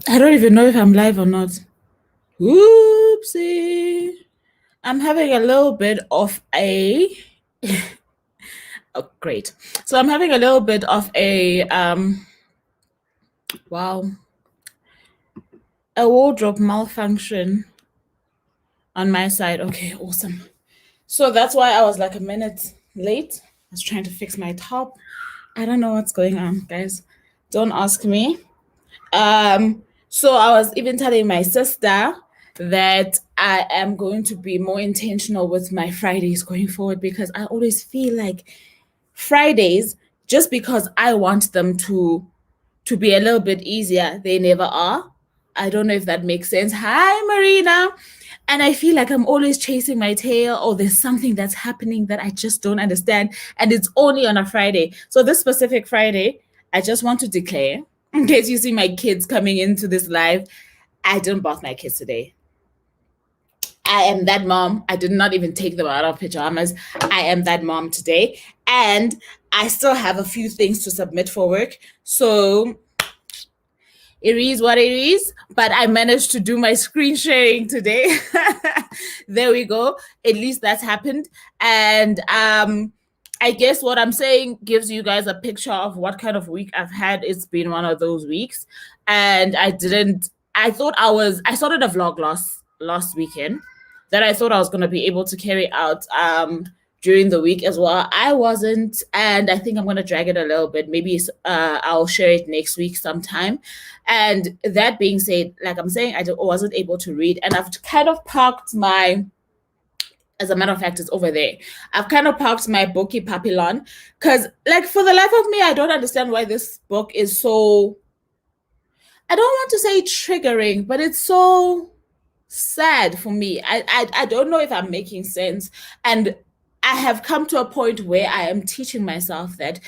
I don't even know if I'm live or not. Whoopsie. I'm having a little bit of a oh great. So I'm having a little bit of wow, a wardrobe malfunction on my side. Okay, awesome. So that's why I was like a minute late. I was trying to fix my top. I don't know what's going on, guys. Don't ask me. So I was even telling my sister that I am going to be more intentional with my Fridays going forward because I always feel like Fridays, just because I want them to be a little bit easier, they never are. I don't know if that makes sense. Hi, Marina. And I feel like I'm always chasing my tail, or there's something that's happening that I just don't understand. And it's only on a Friday. So, this specific Friday, I just want to declare, in case you see my kids coming into this live, I didn't bath my kids today. I am that mom. I did not even take them out of pajamas. I am that mom today. And I still have a few things to submit for work. So it is what it is, but I managed to do my screen sharing today. There we go. At least that's happened. And I guess what I'm saying gives you guys a picture of what kind of week I've had. It's been one of those weeks. And I thought I started a vlog last weekend that I thought I was gonna be able to carry out during the week as well. I wasn't, and I think I'm gonna drag it a little bit. Maybe I'll share it next week sometime. And that being said, like I'm saying, I wasn't able to read, and I've kind of parked my. As a matter of fact, it's over there. I've kind of parked my bookie Papillon because, like, for the life of me, I don't understand why this book is so. I don't want to say triggering, but it's so sad for me. I don't know if I'm making sense. And I have come to a point where I am teaching myself that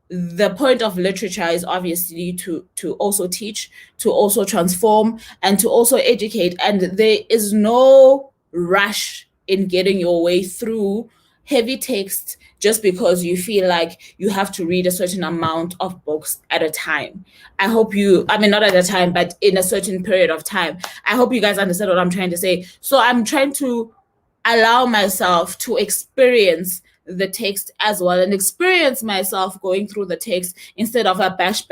the point of literature is obviously to also teach, to also transform, and to also educate. And there is no rush in getting your way through heavy text just because you feel like you have to read a certain amount of books at a time. I mean, not at a time, but in a certain period of time. I hope you guys understand what I'm trying to say. So I'm trying to allow myself to experience the text as well and experience myself going through the text instead of a bash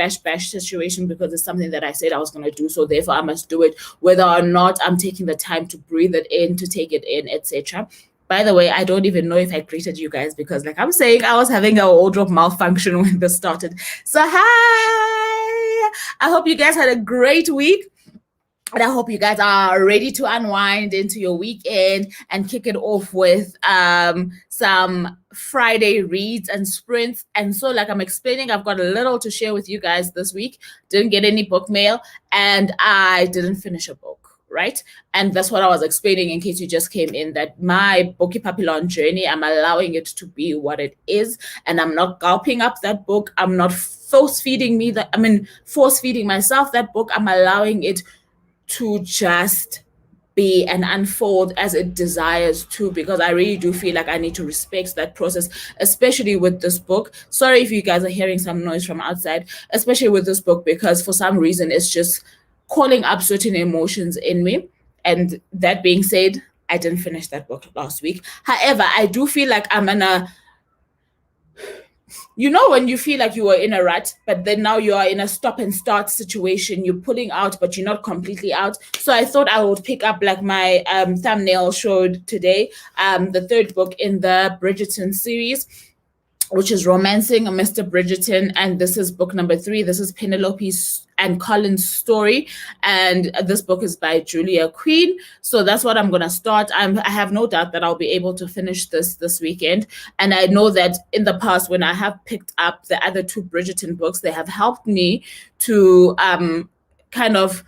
situation because it's something that I said I was going to do. So therefore I must do it, whether or not I'm taking the time to breathe it in, to take it in, etc. By the way, I don't even know if I greeted you guys because, like I'm saying, I was having a wardrobe malfunction when this started. So, hi! I hope you guys had a great week. And I hope you guys are ready to unwind into your weekend and kick it off with some Friday reads and sprints. And so, like I'm explaining, I've got a little to share with you guys this week. Didn't get any book mail, and I didn't finish a book. Right. And that's what I was explaining in case you just came in, that my Bookie Papillon journey, I'm allowing it to be what it is. And I'm not gulping up that book. I'm not force feeding myself that book. I'm allowing it to just be and unfold as it desires to, because I really do feel like I need to respect that process, especially with this book. Sorry if you guys are hearing some noise from outside, especially with this book, because for some reason it's just calling up certain emotions in me. And that being said, I didn't finish that book last week. However, I do feel like I'm in a, you know, when you feel like you were in a rut, but then now you are in a stop and start situation, you're pulling out, but you're not completely out. So I thought I would pick up, like my thumbnail showed today, the third book in the Bridgerton series, which is Romancing Mr. Bridgerton. And this is book number 3. This is Penelope's and Colin's story. And this book is by Julia Quinn. So that's what I'm going to start. I have no doubt that I'll be able to finish this weekend. And I know that in the past, when I have picked up the other 2 Bridgerton books, they have helped me to kind of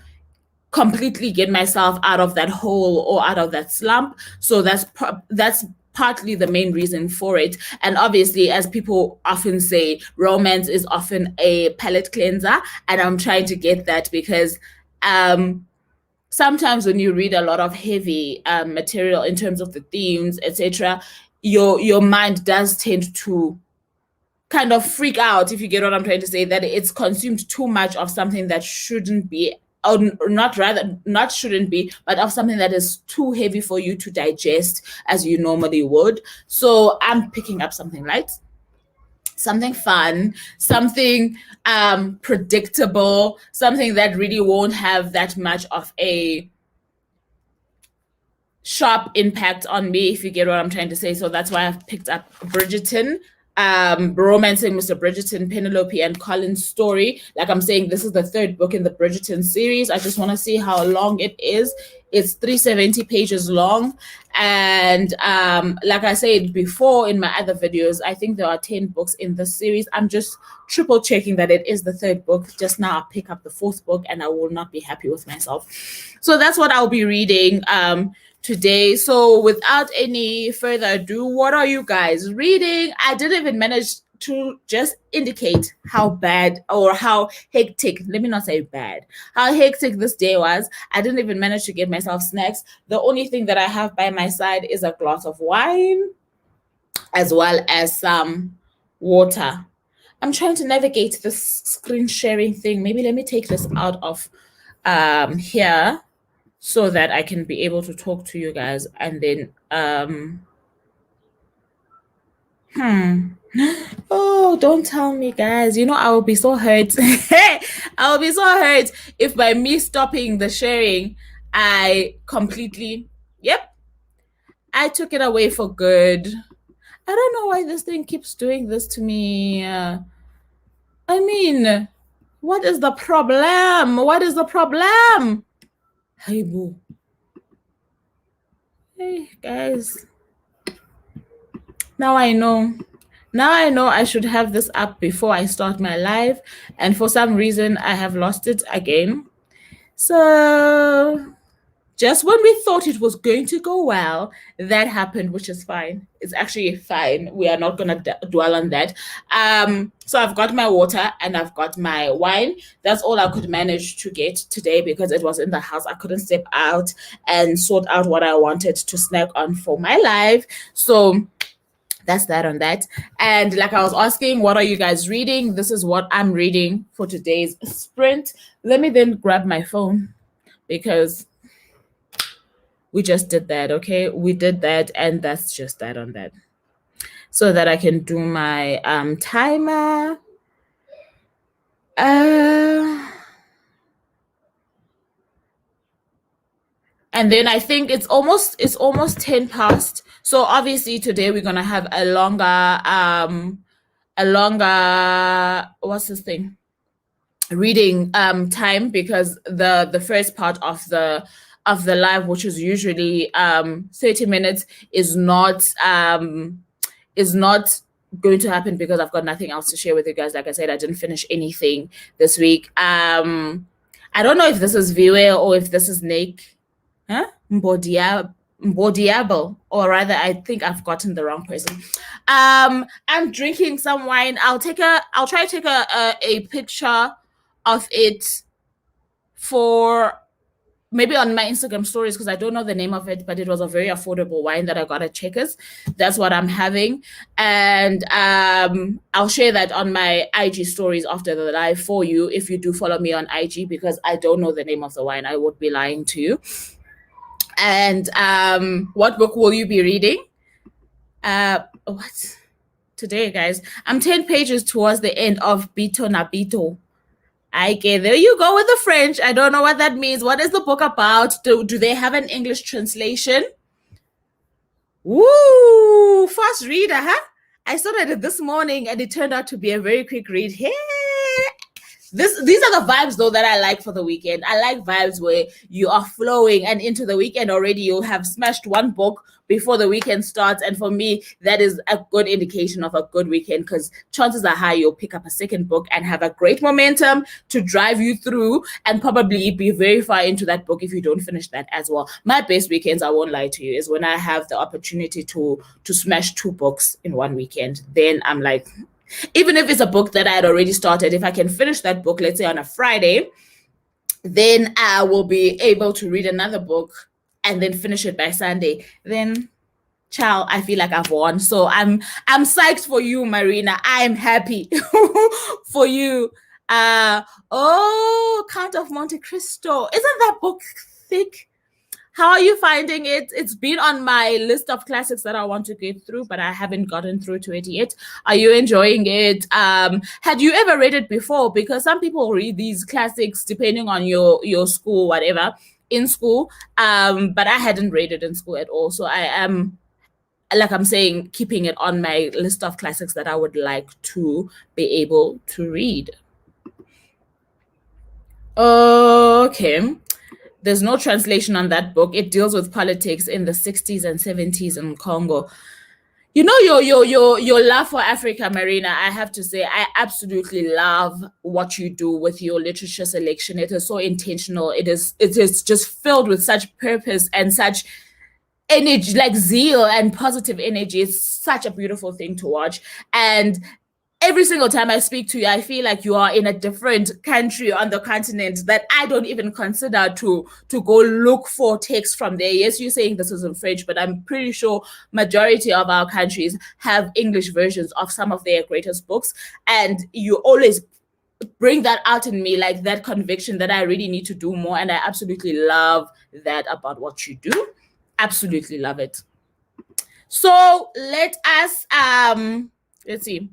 completely get myself out of that hole or out of that slump. So that's partly the main reason for it. And obviously, as people often say, romance is often a palate cleanser. And I'm trying to get that because sometimes when you read a lot of heavy material in terms of the themes, etc., your mind does tend to kind of freak out, if you get what I'm trying to say, that it's consumed too much of something that shouldn't be or not shouldn't be, but of something that is too heavy for you to digest as you normally would. So I'm picking up something light, something fun, something predictable, something that really won't have that much of a sharp impact on me, if you get what I'm trying to say. So that's why I've picked up Bridgerton, Romancing Mr. Bridgerton, Penelope and Colin's story. Like I'm saying, this is the third book in the Bridgerton series. I just want to see how long it is. It's 370 pages long. And like I said before in my other videos, I think there are 10 books in this series. I'm just triple checking that it is the third book. Just now I'll pick up the fourth book and I will not be happy with myself. So that's what I'll be reading today. So without any further ado, what are you guys reading? I didn't even manage to just indicate how bad or how hectic, let me not say bad, how hectic this day was. I didn't even manage to get myself snacks. The only thing that I have by my side is a glass of wine as well as some water. I'm trying to navigate this screen sharing thing. Maybe let me take this out of here so that I can be able to talk to you guys. And then oh, don't tell me, guys. You know, I will be so hurt. I will be so hurt if by me stopping the sharing, I completely, I took it away for good. I don't know why this thing keeps doing this to me. I mean, what is the problem? What is the problem? Hey, boo. Hey, guys. Now I know. Now I know I should have this up before I start my live. And for some reason, I have lost it again. So just when we thought it was going to go well, that happened, which is fine. It's actually fine. We are not going to dwell on that. So I've got my water and I've got my wine. That's all I could manage to get today because it was in the house. I couldn't step out and sort out what I wanted to snack on for my live. So that's that on that. And like I was asking, what are you guys reading? This is what I'm reading for today's sprint. Let me then grab my phone because we just did that, okay? We did that, and that's just that on that. So that I can do my timer. And then I think it's almost 10 past. So obviously today we're gonna have a longer what's this thing? Reading time because the first part of the live, which is usually 30 minutes, is not going to happen because I've got nothing else to share with you guys. Like I said, I didn't finish anything this week. I don't know if this is Viwe or if this is Nick. Mbodiable, or rather, I think I've gotten the wrong person. I'm drinking some wine. I'll try to take a picture of it for maybe on my Instagram stories because I don't know the name of it, but it was a very affordable wine that I got at Checkers. That's what I'm having. And I'll share that on my IG stories after the live for you if you do follow me on IG because I don't know the name of the wine. I would be lying to you. And what book will you be reading? What? Today, guys. I'm 10 pages towards the end of Bito na Bito. Okay, there you go with the French. I don't know what that means. What is the book about? Do they have an English translation? Woo! Fast reader, huh? I started it this morning and it turned out to be a very quick read. Hey! These are the vibes though that I like for the weekend. I like vibes where you are flowing and into the weekend already you'll have smashed one book before the weekend starts. And for me, that is a good indication of a good weekend because chances are high you'll pick up a second book and have a great momentum to drive you through and probably be very far into that book if you don't finish that as well. My best weekends, I won't lie to you, is when I have the opportunity to smash 2 books in one weekend. Then I'm like, even if it's a book that I had already started, if I can finish that book, let's say on a Friday, then I will be able to read another book and then finish it by Sunday. Then, child, I feel like I've won. So I'm psyched for you, Marina. I'm happy for you. Uh oh, Count of Monte Cristo. Isn't that book thick? How are you finding it? It's been on my list of classics that I want to get through, but I haven't gotten through to it yet. Are you enjoying it? Had you ever read it before? Because some people read these classics depending on your school, whatever, in school. But I hadn't read it in school at all. So I am, like I'm saying, keeping it on my list of classics that I would like to be able to read. Okay. There's no translation on that book. It deals with politics in the 60s and 70s in Congo. You know, your love for Africa, Marina. I have to say, I absolutely love what you do with your literature selection. It is so intentional. It is just filled with such purpose and such energy, like zeal and positive energy. It's such a beautiful thing to watch. And every single time I speak to you, I feel like you are in a different country on the continent that I don't even consider to go look for text from there. Yes, you're saying this is in French, but I'm pretty sure majority of our countries have English versions of some of their greatest books, and you always bring that out in me, like that conviction that I really need to do more, and I absolutely love that about what you do. Absolutely love it. So let us let's see.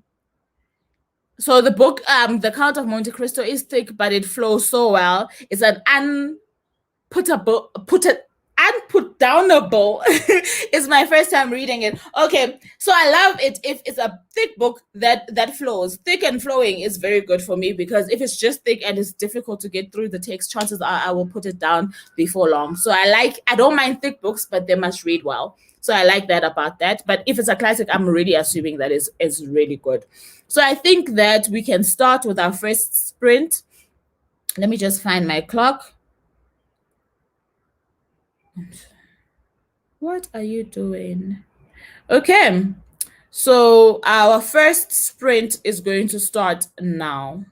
So the book, The Count of Monte Cristo is thick, but it flows so well. It's an unputable, put it, unput downable. It's my first time reading it. Okay, so I love it if it's a thick book that flows. Thick and flowing is very good for me because if it's just thick and it's difficult to get through the text, chances are I will put it down before long. So I don't mind thick books, but they must read well. So I like that about that. But if it's a classic, I'm really assuming that is really good. So I think that we can start with our first sprint. Let me just find my clock. What are you doing? Okay. So our first sprint is going to start now.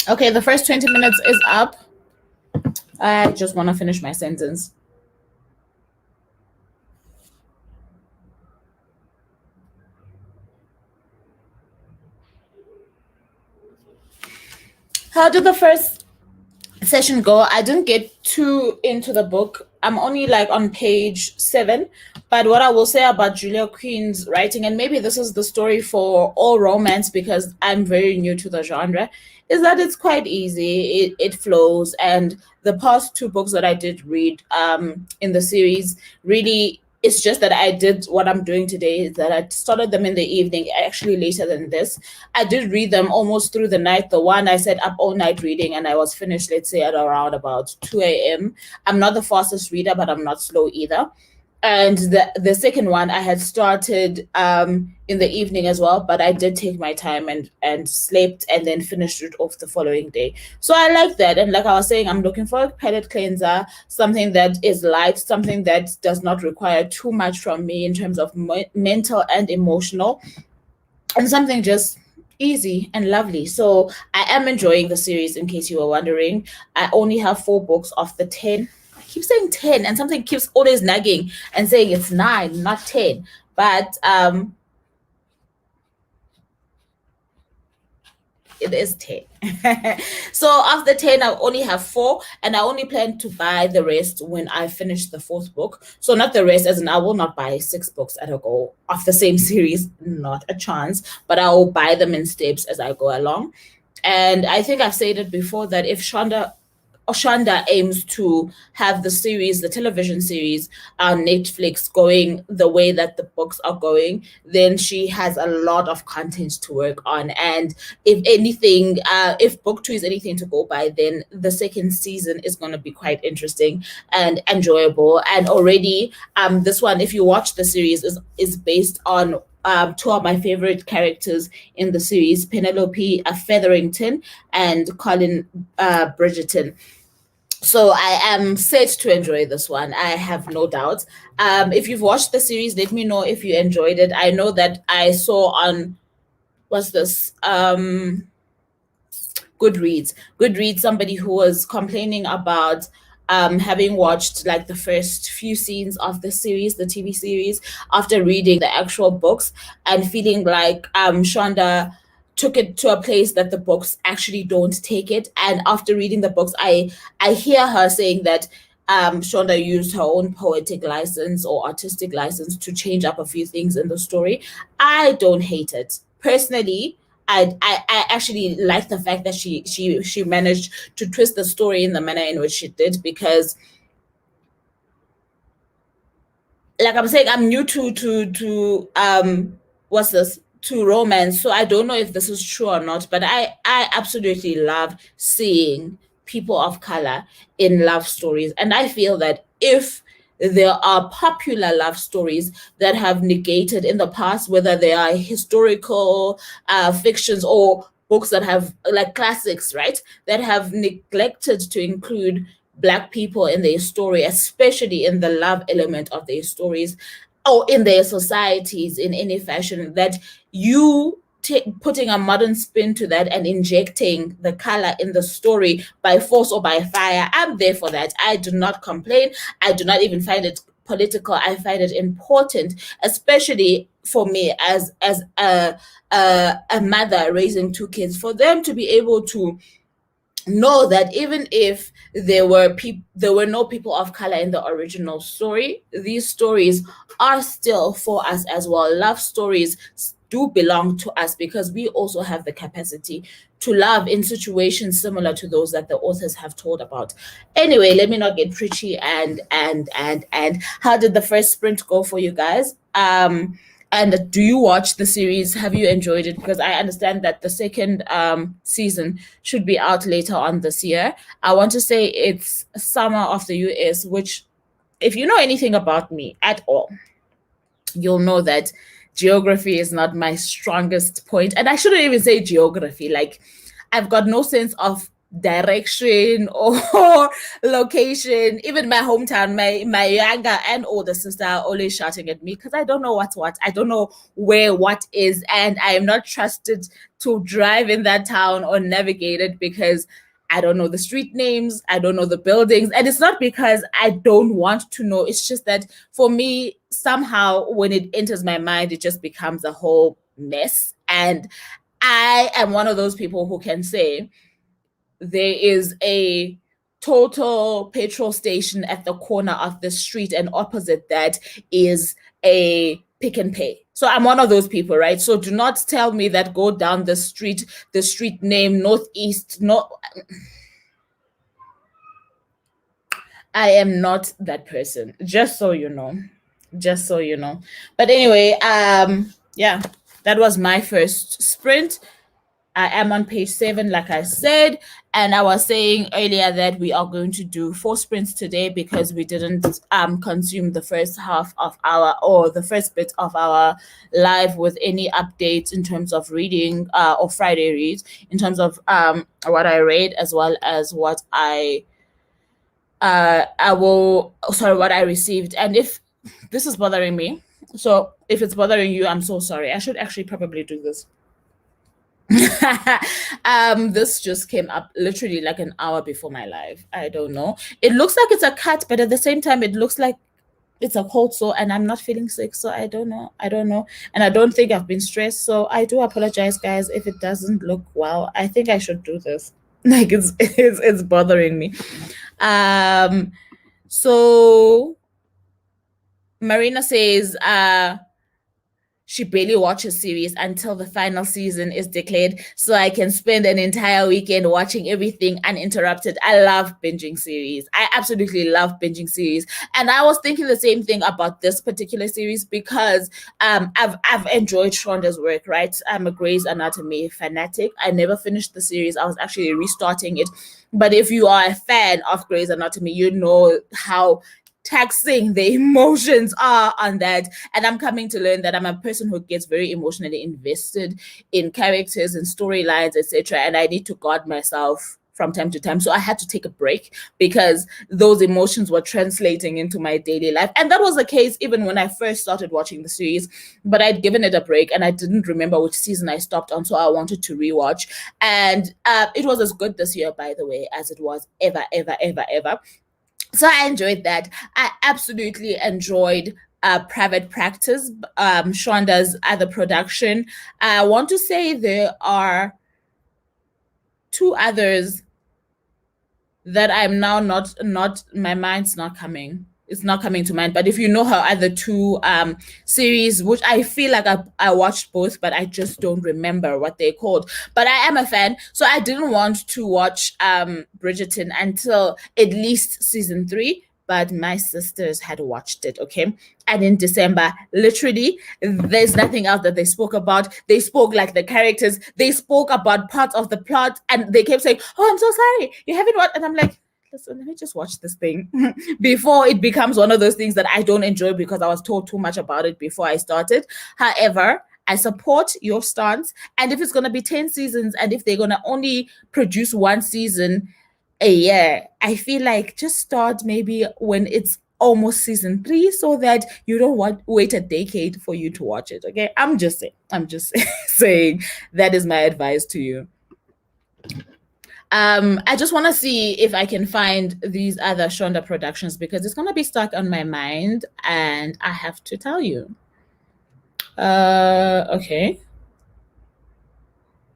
Okay, the first 20 minutes is up. I just want to finish my sentence. How did the first session go? I didn't get too into the book. I'm only like on page 7. But what I will say about Julia Queen's writing, and maybe this is the story for all romance because I'm very new to the genre, is that it's quite easy. It flows. And the past 2 books that I did read in the series really, it's just that I did what I'm doing today is that I started them in the evening, actually later than this. I did read them almost through the night. The one I sat up all night reading and I was finished, let's say, at around about 2 a.m. I'm not the fastest reader, but I'm not slow either. And the second one I had started in the evening as well, but I did take my time and slept and then finished it off the following day. So I like that. And like I was saying, I'm looking for a palate cleanser, something that is light, something that does not require too much from me in terms of mental and emotional, and something just easy and lovely. So I am enjoying the series, in case you were wondering. I only have 4 books of the 10. I keep saying 10, and something keeps always nagging and saying it's 9, not 10. But it is 10. So of the 10, I only have 4, and I only plan to buy the rest when I finish the 4th book. So not the rest, as in I will not buy 6 books at a go of the same series, not a chance, but I will buy them in steps as I go along. And I think I've said it before that if Oshanda aims to have the series, the television series on Netflix going the way that the books are going, then she has a lot of content to work on. And if anything, if book 2 is anything to go by, then the second season is going to be quite interesting and enjoyable. And already, this one, if you watch the series, is based on 2 of my favorite characters in the series, Penelope Featherington and Colin Bridgerton. So I am set to enjoy this one. I have no doubt. If you've watched the series, let me know if you enjoyed it. I know that I saw on, what's this? Goodreads, somebody who was complaining about having watched like the first few scenes of the series, the TV series, after reading the actual books and feeling like Shonda took it to a place that the books actually don't take it. And after reading the books, I hear her saying that Shonda used her own poetic license or artistic license to change up a few things in the story. I don't hate it personally. I actually like the fact that she managed to twist the story in the manner in which she did, because like I'm saying, I'm new to what's this, to romance, so I don't know if this is true or not, but I absolutely love seeing people of color in love stories. And I feel that if there are popular love stories that have negated in the past, whether they are historical fictions or books that have like classics, right, that have neglected to include Black people in their story, especially in the love element of their stories or in their societies in any fashion, that you putting a modern spin to that and injecting the color in the story by force or by fire, I'm there for that. I do not complain. I do not even find it political. I find it important, especially for me as a mother raising 2 kids, for them to be able to know that even if there were no people of color in the original story, these stories are still for us as well. Love stories do belong to us because we also have the capacity to love in situations similar to those that the authors have told about. Anyway, let me not get preachy. And how did the first sprint go for you guys? And do you watch the series? Have you enjoyed it? Because I understand that the second season should be out later on this year. I want to say it's summer of the US, which, if you know anything about me at all, you'll know that geography is not my strongest point. And I shouldn't even say geography. Like, I've got no sense of direction or location. Even my hometown, my younger and older sister are always shouting at me because I don't know what's what. I don't know where what is, and I am not trusted to drive in that town or navigate it because I don't know the street names, I don't know the buildings. And it's not because I don't want to know. It's just that for me, somehow when it enters my mind, it just becomes a whole mess. And I am one of those people who can say there is a total petrol station at the corner of the street, and opposite that is a Pick and Pay. So I'm one of those people, right? So do not tell me that go down the street name Northeast. No, I am not that person. Just so you know. Just so you know. But anyway, yeah, that was my first sprint. I am on page 7, like I said, and I was saying earlier that we are going to do 4 sprints today because we didn't consume the first half of our or the first bit of our live with any updates in terms of reading or Friday reads, in terms of what I read as well as what what I received. And if this is bothering me, so if it's bothering you, I'm so sorry. I should actually probably do this. This just came up literally like an hour before my live. I don't know. It looks like it's a cut, but at the same time, it looks like it's a cold sore, and I'm not feeling sick, so I don't know. I don't know, and I don't think I've been stressed. So I do apologize, guys, if it doesn't look well. I think I should do this. Like it's bothering me. So Marina says, she barely watches series until the final season is declared, so I can spend an entire weekend watching everything uninterrupted. I love binging series. I absolutely love binging series. And I was thinking the same thing about this particular series because I've enjoyed Shonda's work, right? I'm a Grey's Anatomy fanatic. I never finished the series. I was actually restarting it. But if you are a fan of Grey's Anatomy, you know how taxing the emotions are on that. And I'm coming to learn that I'm a person who gets very emotionally invested in characters and storylines, etc. And I need to guard myself from time to time. So I had to take a break because those emotions were translating into my daily life. And that was the case even when I first started watching the series, but I'd given it a break and I didn't remember which season I stopped on. So I wanted to rewatch. And it was as good this year, by the way, as it was ever, ever, ever, ever. So I enjoyed that. I absolutely enjoyed Private Practice, Shonda's other production. I want to say there are 2 others that I'm now not my mind's not coming. It's not coming to mind. But if you know her other 2 series, which I feel like I watched both, but I just don't remember what they're called. But I am a fan, so I didn't want to watch Bridgerton until at least season 3. But my sisters had watched it, okay? And in December, literally, there's nothing else that they spoke about. They spoke like the characters. They spoke about parts of the plot, and they kept saying, "Oh, I'm so sorry, you haven't watched." And I'm like, listen, let me just watch this thing before it becomes one of those things that I don't enjoy because I was told too much about it before I started. However, I support your stance. And if it's going to be 10 seasons and if they're going to only produce 1 season a year, I feel like just start maybe when it's almost season 3 so that you don't wait a decade for you to watch it. Okay. I'm just saying that is my advice to you. I just want to see if I can find these other Shonda productions because it's going to be stuck on my mind and I have to tell you. Okay.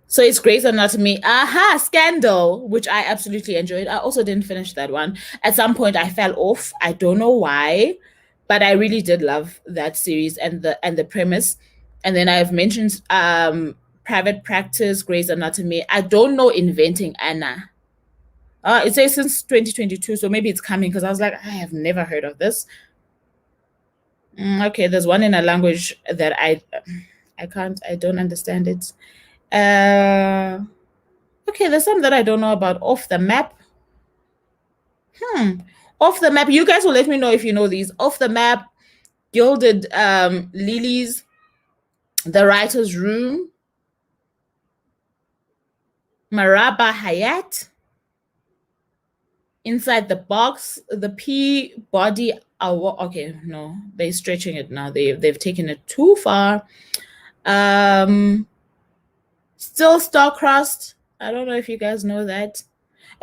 So it's Grey's Anatomy. Aha, Scandal, which I absolutely enjoyed. I also didn't finish that one. At some point I fell off. I don't know why, but I really did love that series and the premise. And then I've mentioned Private Practice, Grey's Anatomy. I don't know Inventing Anna. It says since 2022, so maybe it's coming because I was like, I have never heard of this. Okay, there's one in a language that I don't understand it. Okay, there's some that I don't know about. Off the Map. Off the Map. You guys will let me know if you know these. Off the Map, Gilded Lilies, The Writer's Room, Maraba Hayat, inside the box, the P body. Okay, no, they're stretching it now. They've taken it too far. Um, Still star-crossed. I don't know if you guys know that.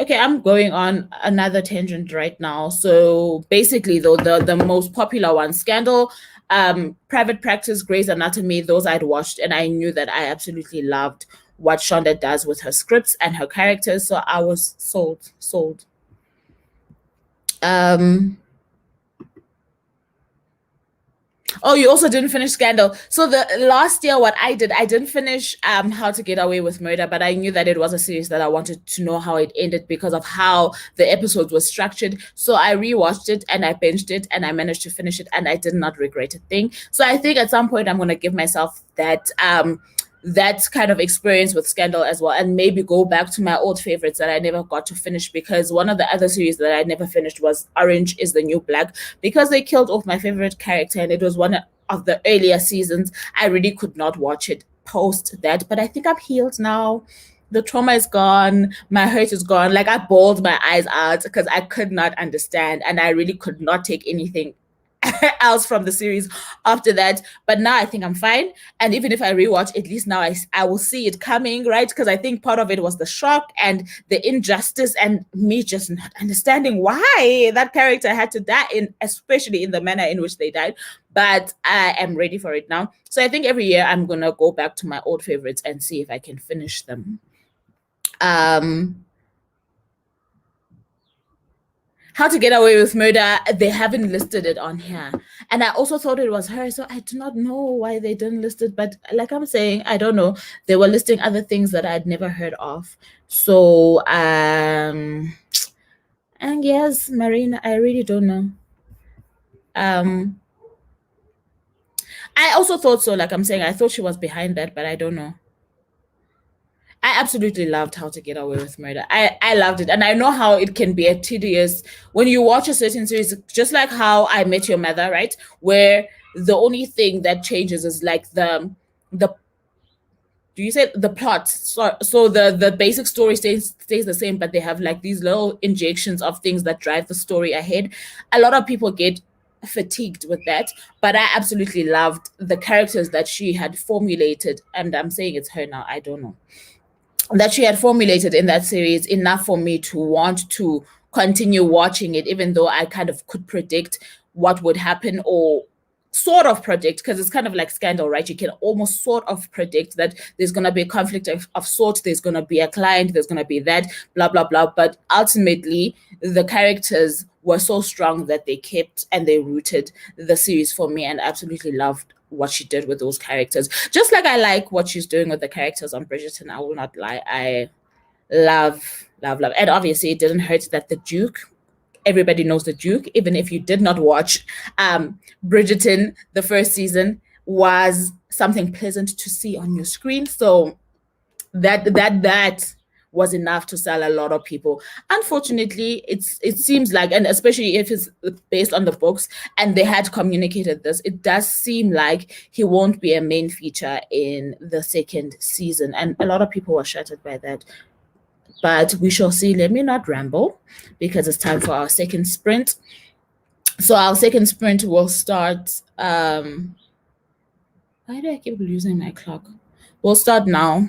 Okay, I'm going on another tangent right now. So basically, though, the most popular one, Scandal, Private Practice, Grey's Anatomy, those I'd watched, and I knew that I absolutely loved what Shonda does with her scripts and her characters. So I was sold, sold. Um, Oh, you also didn't finish Scandal. So the last year, what I did, I didn't finish How to Get Away with Murder, but I knew that it was a series that I wanted to know how it ended because of how the episodes were structured. So I rewatched it and I binged it and I managed to finish it and I did not regret a thing. So I think at some point I'm gonna give myself that kind of experience with Scandal as well, and maybe go back to my old favorites that I never got to finish, because one of the other series that I never finished was Orange is the New Black, because they killed off my favorite character and it was one of the earlier seasons. I really could not watch it post that, but I think I'm healed now. The trauma is gone, my hurt is gone. Like, I bawled my eyes out because I could not understand and I really could not take anything else from the series after that. But now I think I'm fine. And even if I rewatch, at least now I will see it coming, right? Because I think part of it was the shock and the injustice and me just not understanding why that character had to die, especially in the manner in which they died. But I am ready for it now. So I think every year I'm gonna go back to my old favorites and see if I can finish them. Um How to Get Away with Murder, they haven't listed it on here. And I also thought it was her, so I do not know why they didn't list it. But like I'm saying, I don't know. They were listing other things that I'd never heard of. So, and yes, Marina, I really don't know. Um, I also thought so, like I'm saying, I thought she was behind that, but I don't know. I absolutely loved How to Get Away with Murder. I loved it. And I know how it can be a tedious when you watch a certain series, just like How I Met Your Mother, right? Where the only thing that changes is like the do you say the plot? So the basic story stays the same, but they have like these little injections of things that drive the story ahead. A lot of people get fatigued with that, but I absolutely loved the characters that she had formulated. And I'm saying it's her now, I don't know, that she had formulated in that series enough for me to want to continue watching it, even though I kind of could predict what would happen, or sort of predict, because it's kind of like Scandal, right? You can almost sort of predict that there's going to be a conflict of sorts, there's going to be a client, there's going to be that, blah, blah, blah. But ultimately, the characters were so strong that they kept and they rooted the series for me, and absolutely loved what she did with those characters. Just like I like what she's doing with the characters on Bridgerton, I will not lie. I love, love, love. And obviously, it didn't hurt that the Duke, everybody knows the Duke, even if you did not watch Bridgerton, the first season was something pleasant to see on your screen. So that was enough to sell a lot of people. Unfortunately, it seems like, and especially if it's based on the books and they had communicated this, it does seem like he won't be a main feature in the second season, and a lot of people were shattered by that. But we shall see. Let me not ramble, because it's time for our second sprint. So our second sprint will start. Why do I keep losing my clock? We'll start now.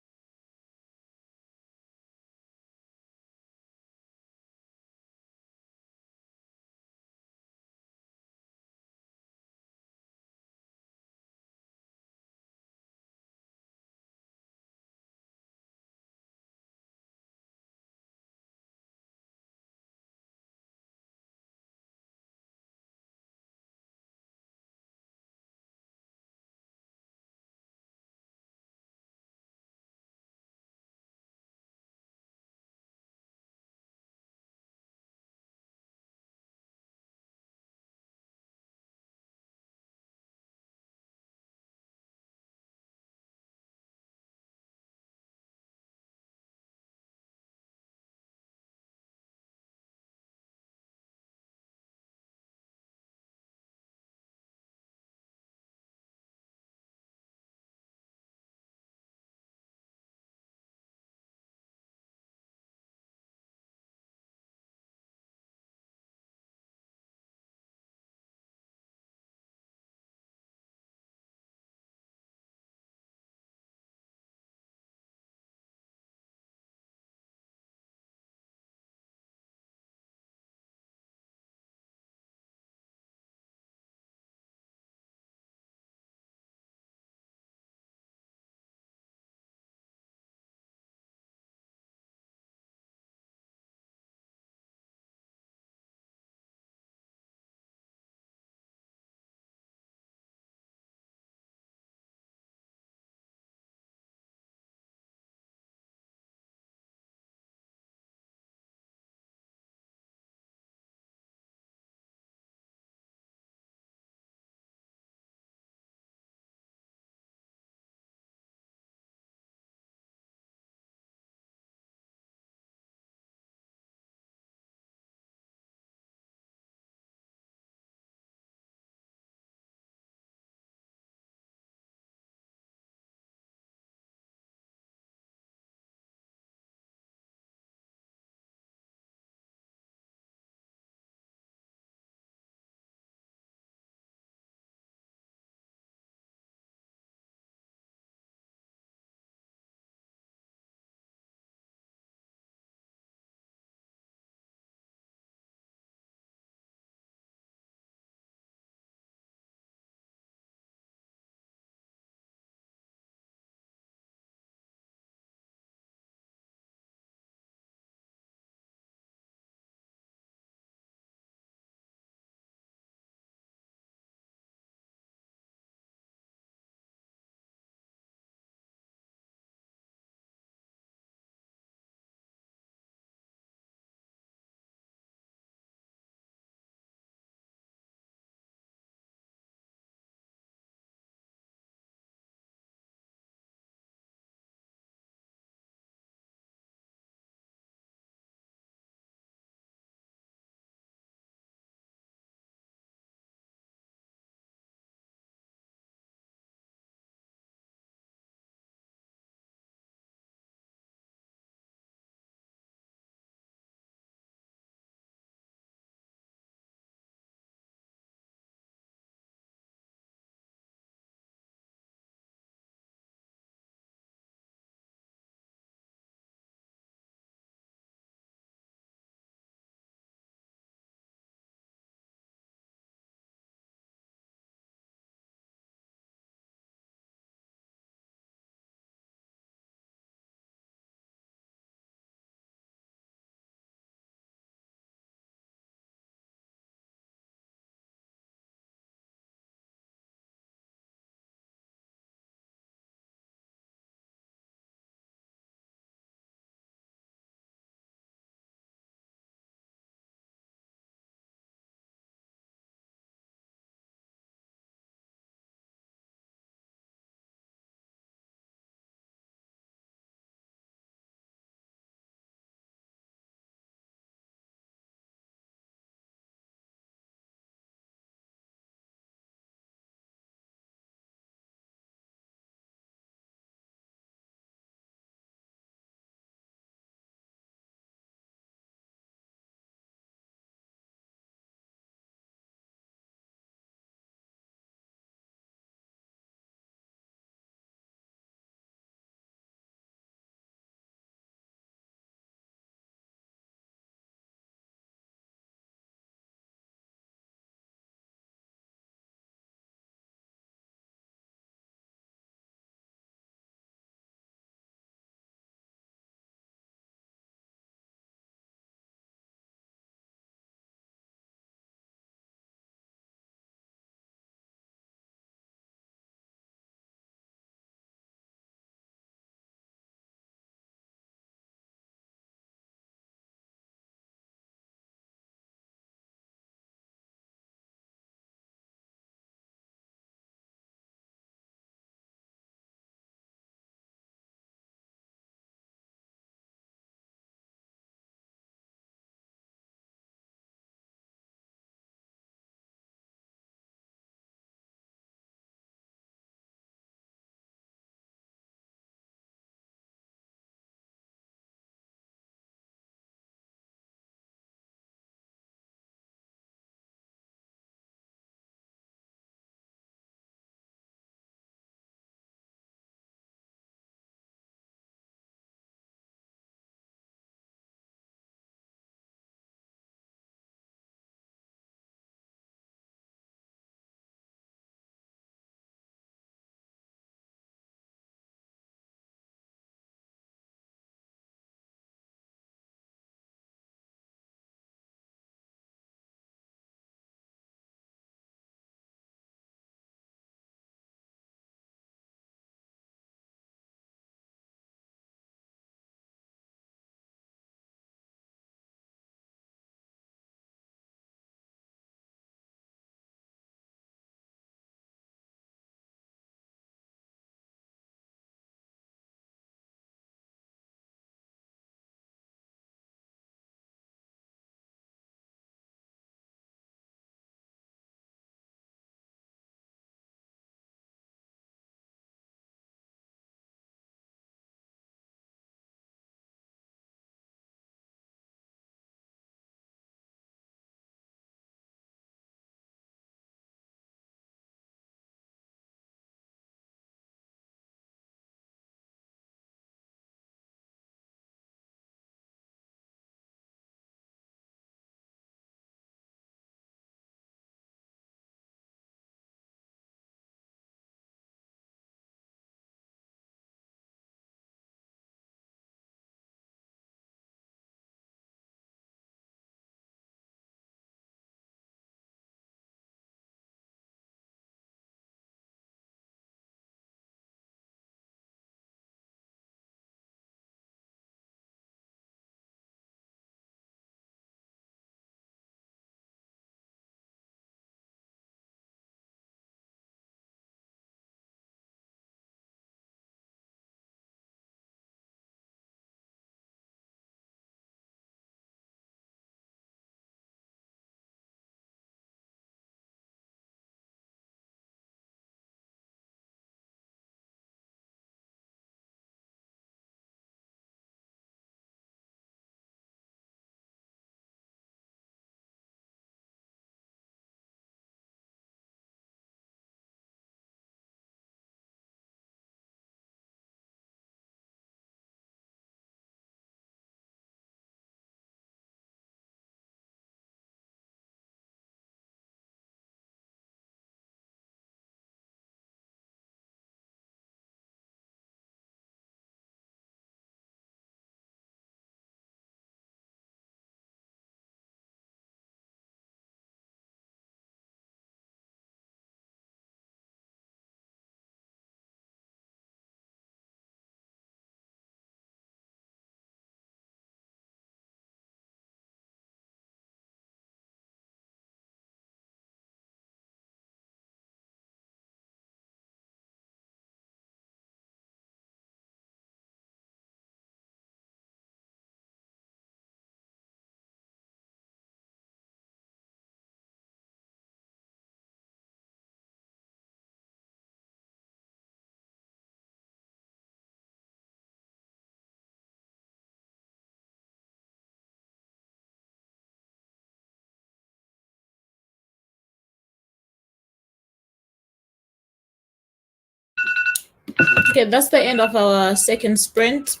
Okay, that's the end of our second sprint.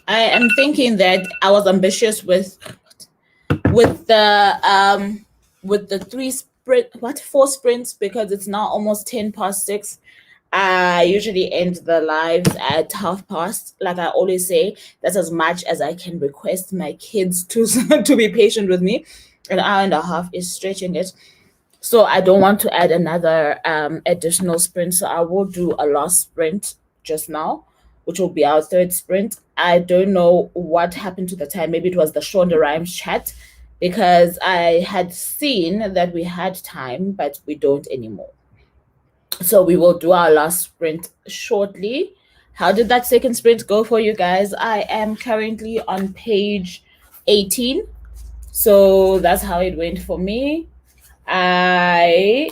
I am thinking that I was ambitious with the four sprints, because it's now almost 10 past 6. I usually end the lives at 1/2 past. Like I always say, that's as much as I can request my kids to to be patient with me. An hour and a half is stretching it. So I don't want to add another additional sprint. So I will do a last sprint just now, which will be our third sprint. I don't know what happened to the time. Maybe it was the Shonda Rhimes chat, because I had seen that we had time, but we don't anymore. So we will do our last sprint shortly. How did that second sprint go for you guys? I am currently on page 18. So that's how it went for me. I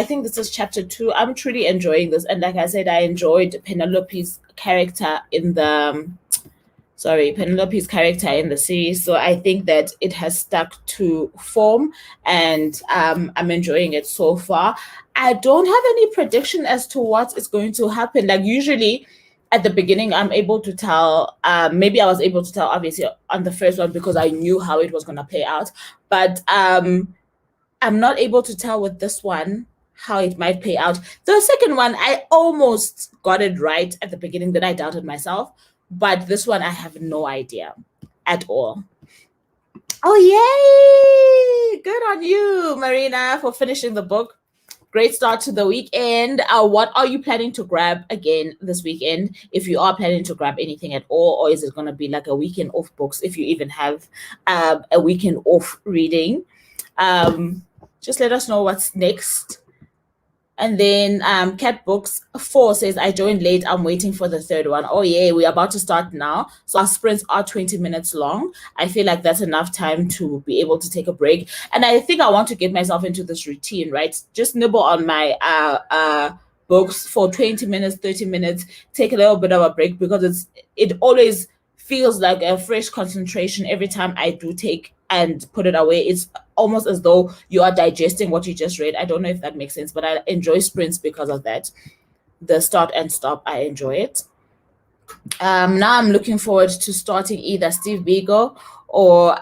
think this is chapter 2. I'm truly enjoying this, and like I said, I enjoyed Penelope's character in the series. So I think that it has stuck to form, and I'm enjoying it so far. I don't have any prediction as to what is going to happen. Like usually at the beginning, I'm able to tell. Maybe I was able to tell obviously on the first one because I knew how it was going to play out, but I'm not able to tell with this one how it might play out. The second one, I almost got it right at the beginning, then I doubted myself. But this one, I have no idea at all. Oh, yay! Good on you, Marina, for finishing the book. Great start to the weekend. What are you planning to grab again this weekend? If you are planning to grab anything at all, or is it going to be like a weekend off books if you even have a weekend off reading? Um, just let us know what's next. And then Cat Books 4 says, I joined late. I'm waiting for the third one. Oh, yeah, we're about to start now. So our sprints are 20 minutes long. I feel like that's enough time to be able to take a break. And I think I want to get myself into this routine, right? Just nibble on my books for 20 minutes, 30 minutes, take a little bit of a break, because it always feels like a fresh concentration every time I do take and put it away. It's almost as though you are digesting what you just read. I don't know if that makes sense, but I enjoy sprints because of that. The start and stop, I enjoy it. Now I'm looking forward to starting either Steve Biko or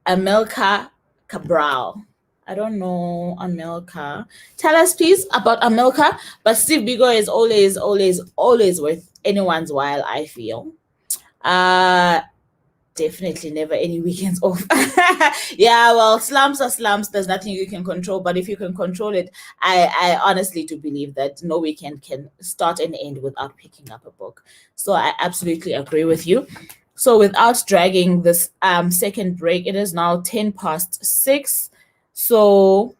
Amilcar Cabral. I don't know Amilcar. Tell us, please, about Amilcar. But Steve Biko is always, always, always worth anyone's while, I feel. Uh, Definitely never any weekends off. Yeah, well, slumps are slumps. There's nothing you can control. But if you can control it, I honestly do believe that no weekend can start and end without picking up a book. So I absolutely agree with you. So without dragging this second break, it is now 10 past 6. So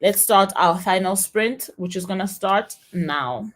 let's start our final sprint, which is gonna start now.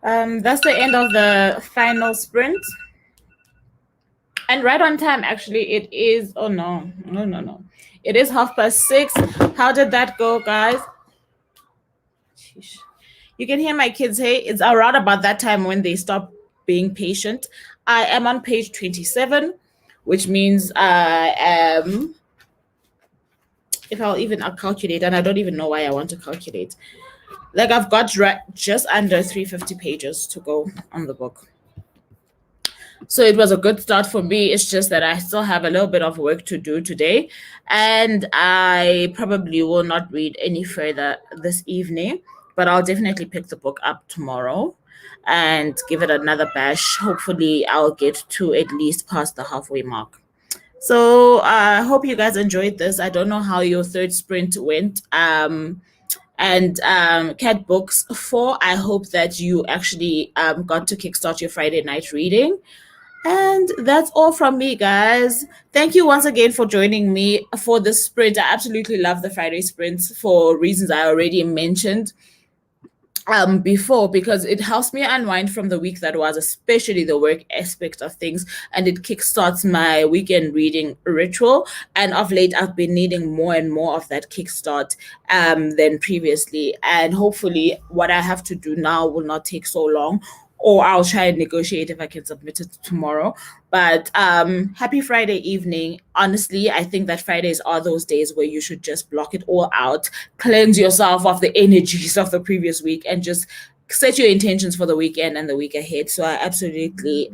That's the end of the final sprint. And right on time, actually, it is. Oh, no. It is 6:30. How did that go, guys? Sheesh. You can hear my kids. Hey, it's around about that time when they stop being patient. I am on page 27, which means I am, if I'll even calculate, and I don't even know why I want to calculate. Like, I've got just under 350 pages to go on the book. So it was a good start for me. It's just that I still have a little bit of work to do today, and I probably will not read any further this evening, but I'll definitely pick the book up tomorrow and give it another bash. Hopefully, I'll get to at least past the halfway mark. So I hope you guys enjoyed this. I don't know how your third sprint went. And Cat Books 4, I hope that you actually got to kickstart your Friday night reading. And that's all from me, guys. Thank you once again for joining me for this sprint. I absolutely love the Friday sprints for reasons I already mentioned before, because it helps me unwind from the week that was, especially the work aspect of things, and it kickstarts my weekend reading ritual. And of late, I've been needing more and more of that kickstart than previously. And hopefully, what I have to do now will not take so long, or I'll try and negotiate if I can submit it tomorrow. But happy Friday evening. Honestly, I think that Fridays are those days where you should just block it all out, cleanse yourself of the energies of the previous week, and just set your intentions for the weekend and the week ahead. So I absolutely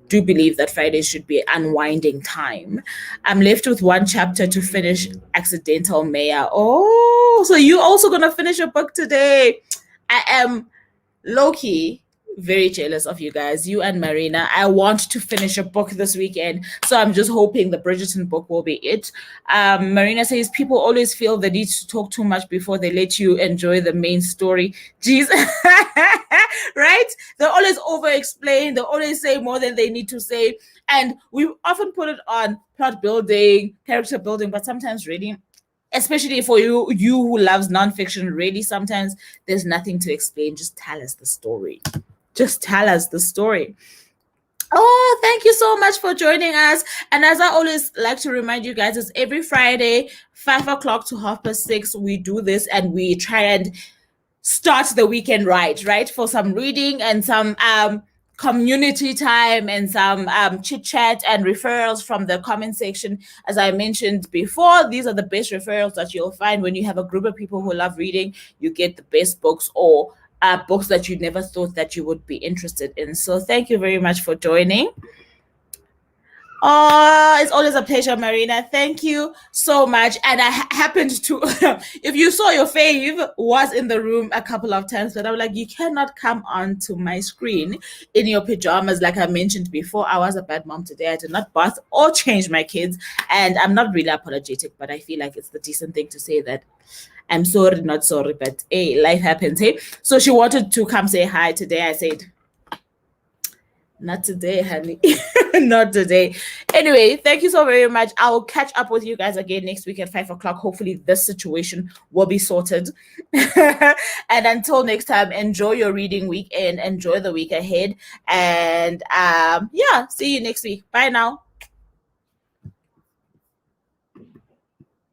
do believe that Fridays should be unwinding time. I'm left with one chapter to finish, Accidental Mayor. Oh, so you also gonna finish a book today? I am low-key very jealous of you guys, you and Marina. I want to finish a book this weekend, so I'm just hoping the Bridgerton book will be it. Marina says people always feel the need to talk too much before they let you enjoy the main story. Jeez. Right? They always over-explain. They always say more than they need to say. And we often put it on plot building, character building, but sometimes really, especially for you who loves nonfiction, really sometimes there's nothing to explain. Just tell us the story. Just tell us the story. Oh, thank you so much for joining us. And as I always like to remind you guys, it's every Friday, 5 o'clock to 6:30. We do this and we try and start the weekend right? For some reading and some community time and some chit chat and referrals from the comment section. As I mentioned before, these are the best referrals that you'll find when you have a group of people who love reading. You get the best books, or books that you never thought that you would be interested in. So thank you very much for joining. Oh, it's always a pleasure, Marina. Thank you so much. And I happened to, if you saw, your fave was in the room a couple of times, but I was like, you cannot come onto my screen in your pajamas. Like I mentioned before, I was a bad mom today. I did not bath or change my kids. And I'm not really apologetic, but I feel like it's the decent thing to say that I'm sorry, not sorry, but hey, life happens. Hey, so she wanted to come say hi today. I said, not today, honey. Not today. Anyway, thank you so very much. I'll catch up with you guys again next week at 5 o'clock. Hopefully, this situation will be sorted. And until next time, enjoy your reading weekend. Enjoy the week ahead. And yeah, see you next week. Bye now.